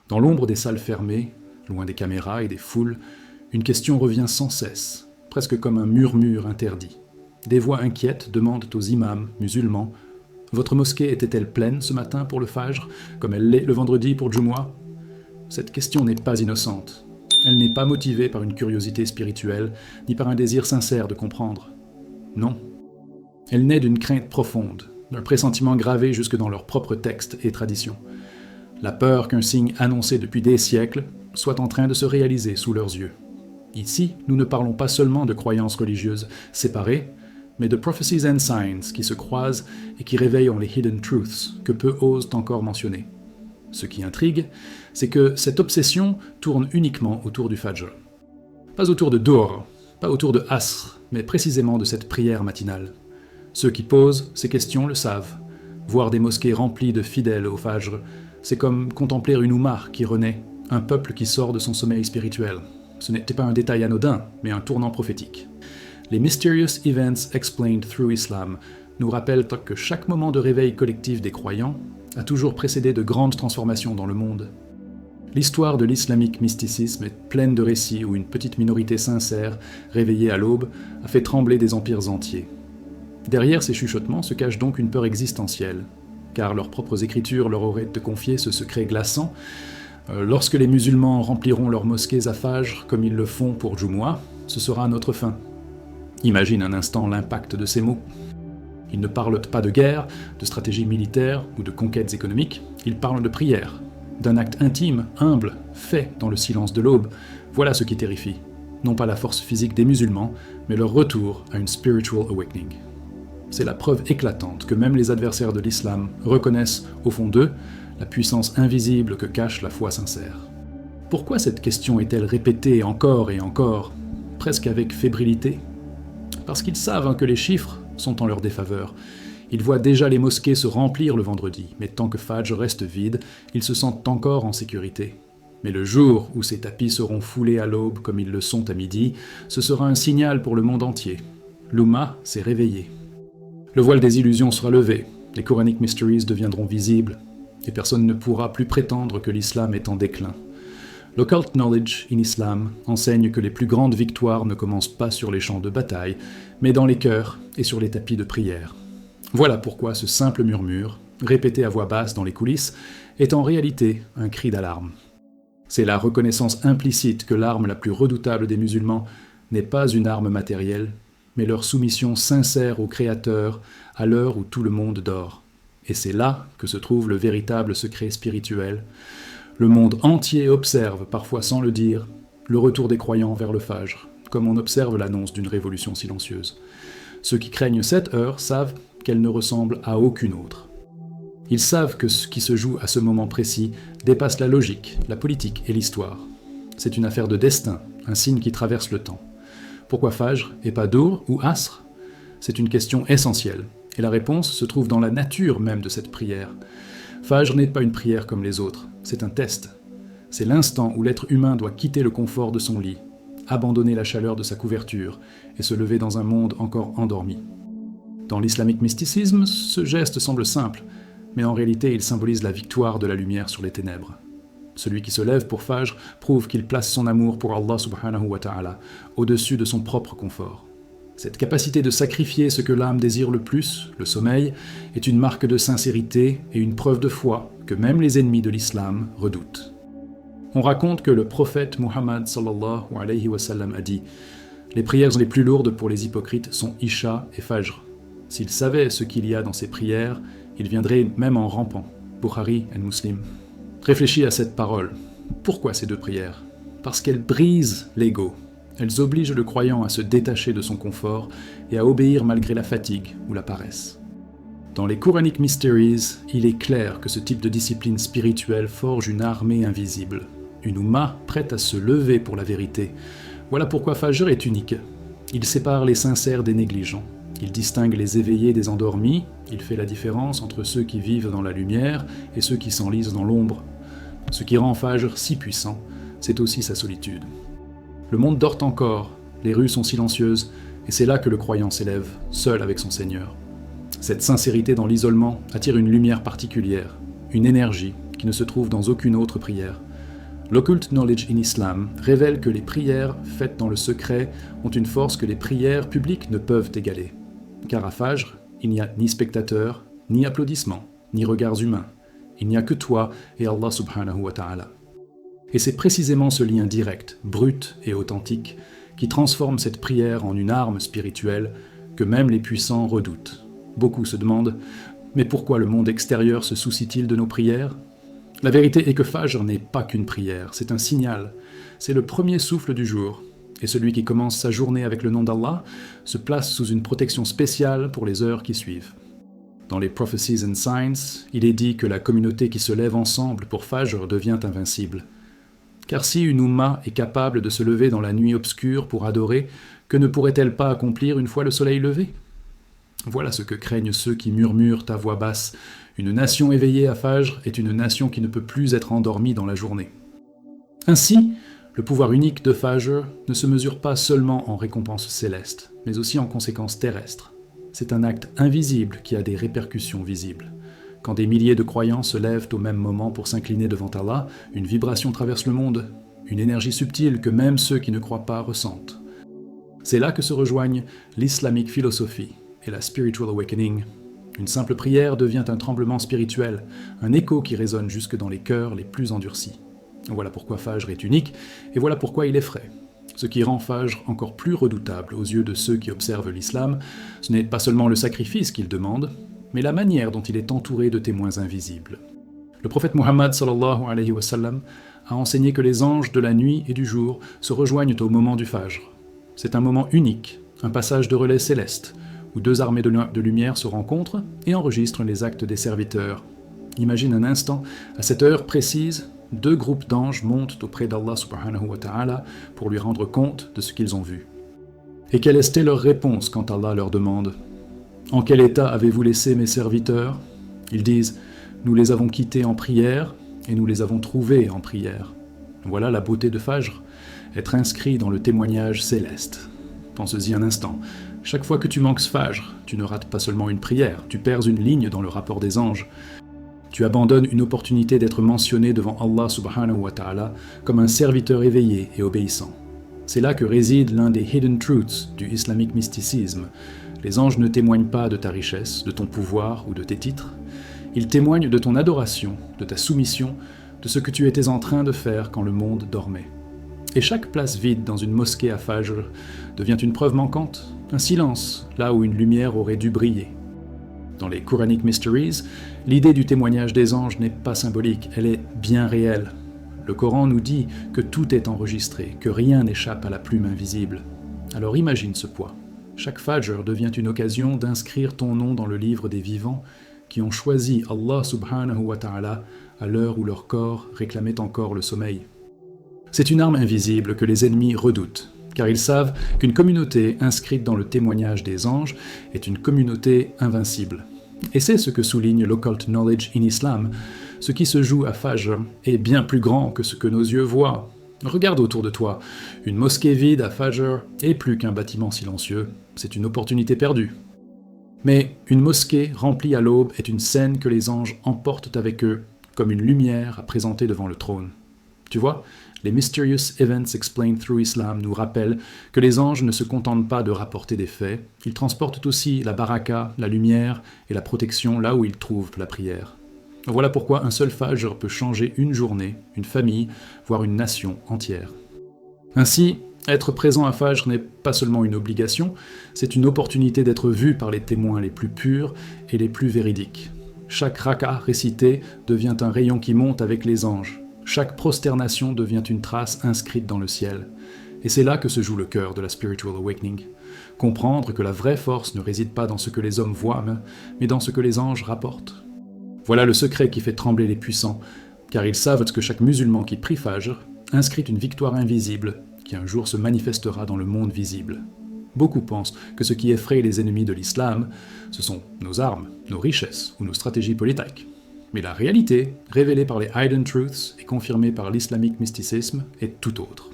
Dans l'ombre des salles fermées, loin des caméras et des foules, une question revient sans cesse, presque comme un murmure interdit. Des voix inquiètes demandent aux imams musulmans « Votre mosquée était-elle pleine ce matin pour le Fajr, comme elle l'est le vendredi pour Jumu'ah ?» Cette question n'est pas innocente. Elle n'est pas motivée par une curiosité spirituelle, ni par un désir sincère de comprendre. Non. Elle naît d'une crainte profonde, d'un pressentiment gravé jusque dans leurs propres textes et traditions. La peur qu'un signe annoncé depuis des siècles soit en train de se réaliser sous leurs yeux. Ici, nous ne parlons pas seulement de croyances religieuses séparées, mais de prophecies and signs qui se croisent et qui réveillent les hidden truths que peu osent encore mentionner. Ce qui intrigue, c'est que cette obsession tourne uniquement autour du Fajr. Pas autour de Dur, pas autour de Asr, mais précisément de cette prière matinale. Ceux qui posent ces questions le savent. Voir des mosquées remplies de fidèles au Fajr, c'est comme contempler une Oumma qui renaît, un peuple qui sort de son sommeil spirituel. Ce n'était pas un détail anodin, mais un tournant prophétique. Les Mysterious Events Explained Through Islam nous rappellent que chaque moment de réveil collectif des croyants a toujours précédé de grandes transformations dans le monde. L'histoire de l'islamique mysticisme est pleine de récits où une petite minorité sincère, réveillée à l'aube, a fait trembler des empires entiers. Derrière ces chuchotements se cache donc une peur existentielle, car leurs propres écritures leur auraient confié ce secret glaçant. Lorsque les musulmans rempliront leurs mosquées à Fajr comme ils le font pour Jumu'ah, ce sera notre fin. Imagine un instant l'impact de ces mots. Ils ne parlent pas de guerre, de stratégie militaire ou de conquêtes économiques, ils parlent de prière, d'un acte intime, humble, fait dans le silence de l'aube. Voilà ce qui terrifie. Non pas la force physique des musulmans, mais leur retour à une spiritual awakening. C'est la preuve éclatante que même les adversaires de l'islam reconnaissent, au fond d'eux, la puissance invisible que cache la foi sincère. Pourquoi cette question est-elle répétée encore et encore, presque avec fébrilité ? Parce qu'ils savent que les chiffres sont en leur défaveur. Ils voient déjà les mosquées se remplir le vendredi, mais tant que Fajr reste vide, ils se sentent encore en sécurité. Mais le jour où ces tapis seront foulés à l'aube comme ils le sont à midi, ce sera un signal pour le monde entier. L'Oumma s'est réveillée. Le voile des illusions sera levé, les Quranic Mysteries deviendront visibles, et personne ne pourra plus prétendre que l'islam est en déclin. L'occult knowledge in Islam enseigne que les plus grandes victoires ne commencent pas sur les champs de bataille, mais dans les cœurs et sur les tapis de prière. Voilà pourquoi ce simple murmure, répété à voix basse dans les coulisses, est en réalité un cri d'alarme. C'est la reconnaissance implicite que l'arme la plus redoutable des musulmans n'est pas une arme matérielle, mais leur soumission sincère au Créateur à l'heure où tout le monde dort. Et c'est là que se trouve le véritable secret spirituel. Le monde entier observe, parfois sans le dire, le retour des croyants vers le Fajr, comme on observe l'annonce d'une révolution silencieuse. Ceux qui craignent cette heure savent qu'elle ne ressemble à aucune autre. Ils savent que ce qui se joue à ce moment précis dépasse la logique, la politique et l'histoire. C'est une affaire de destin, un signe qui traverse le temps. Pourquoi Fajr et pas Dur ou Asr ? C'est une question essentielle, et la réponse se trouve dans la nature même de cette prière. Fajr n'est pas une prière comme les autres, c'est un test. C'est l'instant où l'être humain doit quitter le confort de son lit, abandonner la chaleur de sa couverture et se lever dans un monde encore endormi. Dans l'islamique mysticisme, ce geste semble simple, mais en réalité il symbolise la victoire de la lumière sur les ténèbres. Celui qui se lève pour Fajr prouve qu'il place son amour pour Allah subhanahu wa ta'ala au-dessus de son propre confort. Cette capacité de sacrifier ce que l'âme désire le plus, le sommeil, est une marque de sincérité et une preuve de foi que même les ennemis de l'islam redoutent. On raconte que le prophète Muhammad sallallahu alayhi wa sallam a dit « Les prières les plus lourdes pour les hypocrites sont Isha et Fajr. S'ils savaient ce qu'il y a dans ces prières, ils viendraient même en rampant. » Bukhari et Muslim. Réfléchis à cette parole. Pourquoi ces deux prières ? Parce qu'elles brisent l'ego. Elles obligent le croyant à se détacher de son confort et à obéir malgré la fatigue ou la paresse. Dans les Quranic Mysteries, il est clair que ce type de discipline spirituelle forge une armée invisible, une Oumma prête à se lever pour la vérité. Voilà pourquoi Fajr est unique. Il sépare les sincères des négligents. Il distingue les éveillés des endormis, il fait la différence entre ceux qui vivent dans la lumière et ceux qui s'enlisent dans l'ombre. Ce qui rend Fajr si puissant, c'est aussi sa solitude. Le monde dort encore, les rues sont silencieuses, et c'est là que le croyant s'élève, seul avec son Seigneur. Cette sincérité dans l'isolement attire une lumière particulière, une énergie qui ne se trouve dans aucune autre prière. L'Occult Knowledge in Islam révèle que les prières faites dans le secret ont une force que les prières publiques ne peuvent égaler. Car à Fajr, il n'y a ni spectateurs, ni applaudissements, ni regards humains. Il n'y a que toi et Allah subhanahu wa ta'ala. Et c'est précisément ce lien direct, brut et authentique, qui transforme cette prière en une arme spirituelle que même les puissants redoutent. Beaucoup se demandent « Mais pourquoi le monde extérieur se soucie-t-il de nos prières ?» La vérité est que Fajr n'est pas qu'une prière, c'est un signal. C'est le premier souffle du jour. Et celui qui commence sa journée avec le nom d'Allah se place sous une protection spéciale pour les heures qui suivent. Dans les Prophecies and Signs, il est dit que la communauté qui se lève ensemble pour Fajr devient invincible. Car si une Oumma est capable de se lever dans la nuit obscure pour adorer, que ne pourrait-elle pas accomplir une fois le soleil levé ? Voilà ce que craignent ceux qui murmurent à voix basse. Une nation éveillée à Fajr est une nation qui ne peut plus être endormie dans la journée. Ainsi, le pouvoir unique de Fajr ne se mesure pas seulement en récompenses célestes, mais aussi en conséquences terrestres. C'est un acte invisible qui a des répercussions visibles. Quand des milliers de croyants se lèvent au même moment pour s'incliner devant Allah, une vibration traverse le monde, une énergie subtile que même ceux qui ne croient pas ressentent. C'est là que se rejoignent l'islamique philosophie et la spiritual awakening. Une simple prière devient un tremblement spirituel, un écho qui résonne jusque dans les cœurs les plus endurcis. Voilà pourquoi Fajr est unique, et voilà pourquoi il effraie. Ce qui rend Fajr encore plus redoutable aux yeux de ceux qui observent l'islam, ce n'est pas seulement le sacrifice qu'il demande, mais la manière dont il est entouré de témoins invisibles. Le prophète Muhammad sallallahu alayhi wa sallam a enseigné que les anges de la nuit et du jour se rejoignent au moment du Fajr. C'est un moment unique, un passage de relais céleste, où deux armées de lumière se rencontrent et enregistrent les actes des serviteurs. Imagine un instant, à cette heure précise, deux groupes d'anges montent auprès d'Allah subhanahu wa ta'ala pour lui rendre compte de ce qu'ils ont vu. Et quelle était leur réponse quand Allah leur demande « En quel état avez-vous laissé mes serviteurs ?» Ils disent « Nous les avons quittés en prière et nous les avons trouvés en prière. » Voilà la beauté de Fajr, être inscrit dans le témoignage céleste. Pense-y un instant. Chaque fois que tu manques Fajr, tu ne rates pas seulement une prière, tu perds une ligne dans le rapport des anges. Tu abandonnes une opportunité d'être mentionné devant Allah subhanahu wa ta'ala comme un serviteur éveillé et obéissant. C'est là que réside l'un des hidden truths du islamique mysticisme. Les anges ne témoignent pas de ta richesse, de ton pouvoir ou de tes titres. Ils témoignent de ton adoration, de ta soumission, de ce que tu étais en train de faire quand le monde dormait. Et chaque place vide dans une mosquée à Fajr devient une preuve manquante, un silence, là où une lumière aurait dû briller. Dans les Quranic Mysteries, l'idée du témoignage des anges n'est pas symbolique, elle est bien réelle. Le Coran nous dit que tout est enregistré, que rien n'échappe à la plume invisible. Alors imagine ce poids. Chaque Fajr devient une occasion d'inscrire ton nom dans le livre des vivants qui ont choisi Allah subhanahu wa ta'ala à l'heure où leur corps réclamait encore le sommeil. C'est une arme invisible que les ennemis redoutent, car ils savent qu'une communauté inscrite dans le témoignage des anges est une communauté invincible. Et c'est ce que souligne l'Occult Knowledge in Islam. Ce qui se joue à Fajr est bien plus grand que ce que nos yeux voient. Regarde autour de toi. Une mosquée vide à Fajr est plus qu'un bâtiment silencieux. C'est une opportunité perdue. Mais une mosquée remplie à l'aube est une scène que les anges emportent avec eux, comme une lumière à présenter devant le trône. Tu vois, les Mysterious Events Explained Through Islam nous rappellent que les anges ne se contentent pas de rapporter des faits, ils transportent aussi la baraka, la lumière et la protection là où ils trouvent la prière. Voilà pourquoi un seul Fajr peut changer une journée, une famille, voire une nation entière. Ainsi, être présent à Fajr n'est pas seulement une obligation, c'est une opportunité d'être vu par les témoins les plus purs et les plus véridiques. Chaque raka récité devient un rayon qui monte avec les anges. Chaque prosternation devient une trace inscrite dans le ciel. Et c'est là que se joue le cœur de la Spiritual Awakening. Comprendre que la vraie force ne réside pas dans ce que les hommes voient, mais dans ce que les anges rapportent. Voilà le secret qui fait trembler les puissants, car ils savent que chaque musulman qui prie Fajr inscrit une victoire invisible qui un jour se manifestera dans le monde visible. Beaucoup pensent que ce qui effraie les ennemis de l'islam, ce sont nos armes, nos richesses ou nos stratégies politiques. Mais la réalité, révélée par les Hidden Truths et confirmée par l'islamique mysticisme, est tout autre.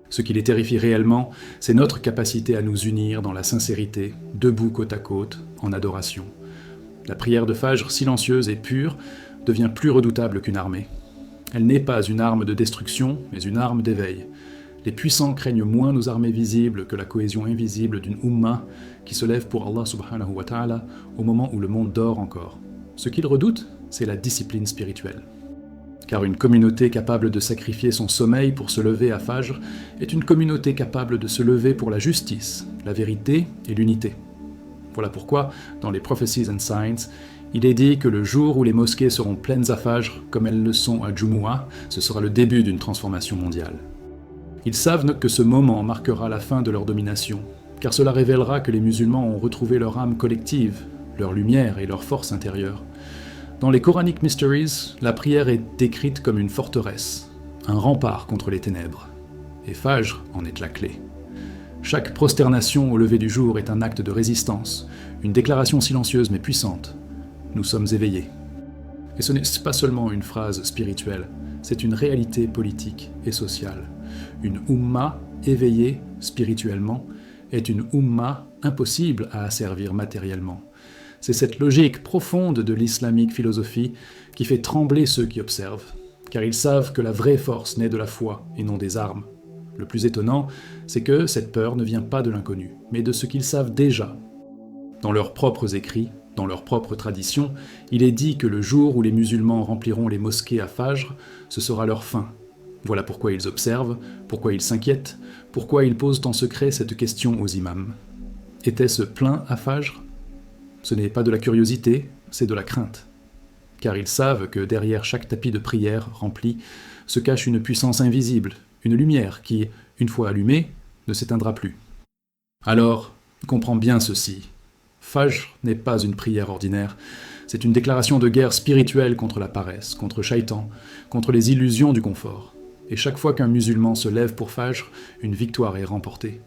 Ce qui les terrifie réellement, c'est notre capacité à nous unir dans la sincérité, debout côte à côte, en adoration. La prière de Fajr silencieuse et pure devient plus redoutable qu'une armée. Elle n'est pas une arme de destruction, mais une arme d'éveil. Les puissants craignent moins nos armées visibles que la cohésion invisible d'une Ummah qui se lève pour Allah subhanahu wa ta'ala au moment où le monde dort encore. Ce qu'ils redoutent, c'est la discipline spirituelle. Car une communauté capable de sacrifier son sommeil pour se lever à Fajr est une communauté capable de se lever pour la justice, la vérité et l'unité. Voilà pourquoi, dans les Prophecies and Signs, il est dit que le jour où les mosquées seront pleines à Fajr, comme elles le sont à Jumu'ah, ce sera le début d'une transformation mondiale. Ils savent que ce moment marquera la fin de leur domination, car cela révélera que les musulmans ont retrouvé leur âme collective, leur lumière et leur force intérieure. Dans les Quranic Mysteries, la prière est décrite comme une forteresse, un rempart contre les ténèbres. Et Fajr en est la clé. Chaque prosternation au lever du jour est un acte de résistance, une déclaration silencieuse mais puissante. Nous sommes éveillés. Et ce n'est pas seulement une phrase spirituelle, c'est une réalité politique et sociale. Une Ummah éveillée spirituellement est une Ummah impossible à asservir matériellement. C'est cette logique profonde de l'islamique philosophie qui fait trembler ceux qui observent, car ils savent que la vraie force naît de la foi et non des armes. Le plus étonnant, c'est que cette peur ne vient pas de l'inconnu, mais de ce qu'ils savent déjà. Dans leurs propres écrits, dans leur propre tradition, il est dit que le jour où les musulmans rempliront les mosquées à Fajr, ce sera leur fin. Voilà pourquoi ils observent, pourquoi ils s'inquiètent, pourquoi ils posent en secret cette question aux imams. Était-ce plein à Fajr ? Ce n'est pas de la curiosité, c'est de la crainte. Car ils savent que derrière chaque tapis de prière rempli se cache une puissance invisible, une lumière qui, une fois allumée, ne s'éteindra plus. Alors, comprends bien ceci. Fajr n'est pas une prière ordinaire, c'est une déclaration de guerre spirituelle contre la paresse, contre Shaitan, contre les illusions du confort. Et chaque fois qu'un musulman se lève pour Fajr, une victoire est remportée.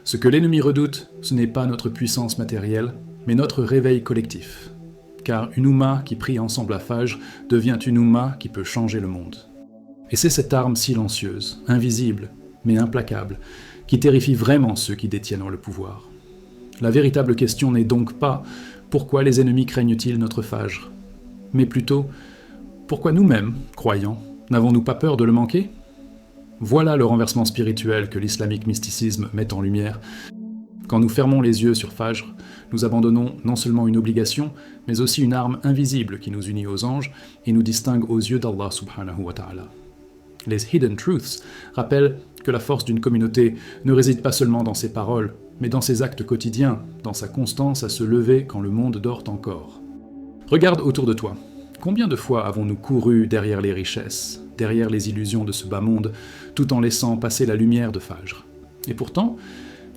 Ce que l'ennemi redoute, ce n'est pas notre puissance matérielle, mais notre réveil collectif. Car une Ummah qui prie ensemble à Fajr devient une Ummah qui peut changer le monde. Et c'est cette arme silencieuse, invisible, mais implacable, qui terrifie vraiment ceux qui détiennent le pouvoir. La véritable question n'est donc pas « pourquoi les ennemis craignent-ils notre Fajr ?», mais plutôt « pourquoi nous-mêmes, croyants, n'avons-nous pas peur de le manquer ?» Voilà le renversement spirituel que l'islamique mysticisme met en lumière. Quand nous fermons les yeux sur Fajr, nous abandonnons non seulement une obligation, mais aussi une arme invisible qui nous unit aux anges et nous distingue aux yeux d'Allah subhanahu wa ta'ala. Les Hidden Truths rappellent que la force d'une communauté ne réside pas seulement dans ses paroles, mais dans ses actes quotidiens, dans sa constance à se lever quand le monde dort encore. Regarde autour de toi. Combien de fois avons-nous couru derrière les richesses, derrière les illusions de ce bas monde, tout en laissant passer la lumière de Fajr ? Et pourtant,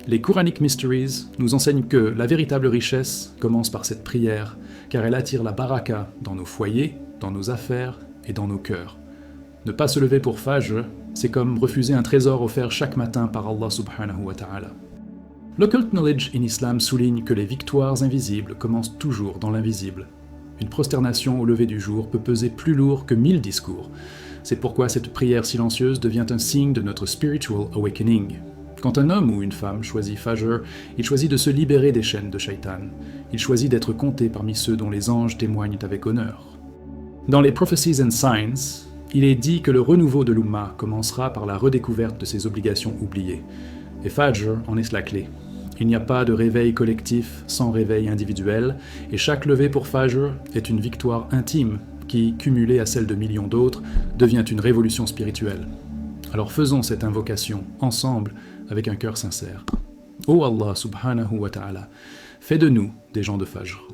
les Quranic Mysteries nous enseignent que la véritable richesse commence par cette prière, car elle attire la baraka dans nos foyers, dans nos affaires et dans nos cœurs. Ne pas se lever pour Fajr, c'est comme refuser un trésor offert chaque matin par Allah subhanahu wa ta'ala. L'Occult Knowledge in Islam souligne que les victoires invisibles commencent toujours dans l'invisible. Une prosternation au lever du jour peut peser plus lourd que 1000 discours. C'est pourquoi cette prière silencieuse devient un signe de notre spiritual awakening. Quand un homme ou une femme choisit Fajr, il choisit de se libérer des chaînes de Shaitan. Il choisit d'être compté parmi ceux dont les anges témoignent avec honneur. Dans les Prophecies and Signs, il est dit que le renouveau de l'Ummah commencera par la redécouverte de ses obligations oubliées. Et Fajr en est la clé. Il n'y a pas de réveil collectif sans réveil individuel, et chaque levée pour Fajr est une victoire intime qui, cumulée à celle de millions d'autres, devient une révolution spirituelle. Alors faisons cette invocation ensemble avec un cœur sincère. Ô Allah subhanahu wa ta'ala, fais de nous des gens de Fajr.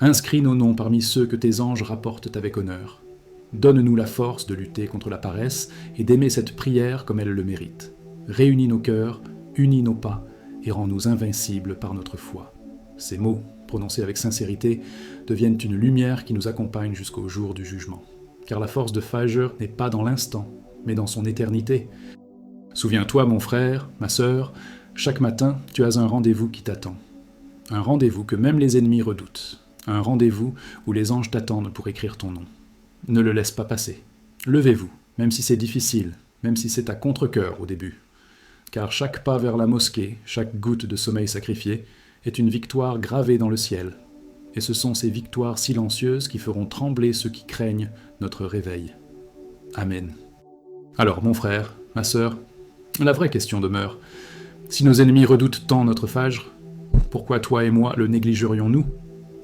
Inscris nos noms parmi ceux que tes anges rapportent avec honneur. Donne-nous la force de lutter contre la paresse et d'aimer cette prière comme elle le mérite. Réunis nos cœurs, unis nos pas, et rends-nous invincibles par notre foi. Ces mots, prononcés avec sincérité, deviennent une lumière qui nous accompagne jusqu'au jour du jugement. Car la force de Fajr n'est pas dans l'instant, mais dans son éternité. Souviens-toi, mon frère, ma sœur, chaque matin, tu as un rendez-vous qui t'attend. Un rendez-vous que même les ennemis redoutent. Un rendez-vous où les anges t'attendent pour écrire ton nom. Ne le laisse pas passer. Levez-vous, même si c'est difficile, même si c'est à contre-cœur au début. Car chaque pas vers la mosquée, chaque goutte de sommeil sacrifié, est une victoire gravée dans le ciel. Et ce sont ces victoires silencieuses qui feront trembler ceux qui craignent notre réveil. Amen. Alors, mon frère, ma sœur, la vraie question demeure. Si nos ennemis redoutent tant notre Fajr, pourquoi toi et moi le négligerions-nous?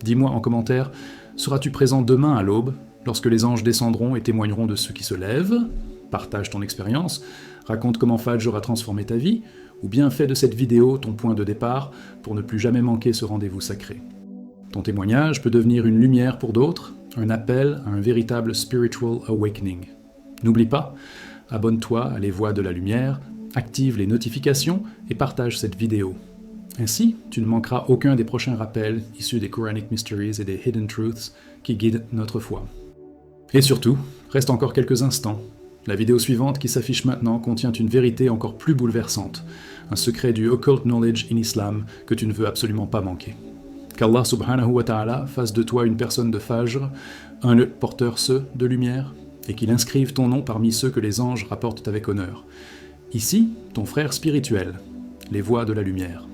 Dis-moi en commentaire, seras-tu présent demain à l'aube, lorsque les anges descendront et témoigneront de ceux qui se lèvent? Partage ton expérience, raconte comment Fajr a transformé ta vie, ou bien fais de cette vidéo ton point de départ pour ne plus jamais manquer ce rendez-vous sacré. Ton témoignage peut devenir une lumière pour d'autres, un appel à un véritable spiritual awakening. N'oublie pas, abonne-toi à Les Voix de la Lumière, active les notifications et partage cette vidéo. Ainsi, tu ne manqueras aucun des prochains rappels issus des Quranic Mysteries et des Hidden Truths qui guident notre foi. Et surtout, reste encore quelques instants. La vidéo suivante qui s'affiche maintenant contient une vérité encore plus bouleversante, un secret du occult knowledge in Islam que tu ne veux absolument pas manquer. Qu'Allah subhanahu wa ta'ala fasse de toi une personne de Fajr, un porteur de lumière, et qu'il inscrive ton nom parmi ceux que les anges rapportent avec honneur. Ici, ton frère spirituel, Les Voix de la Lumière.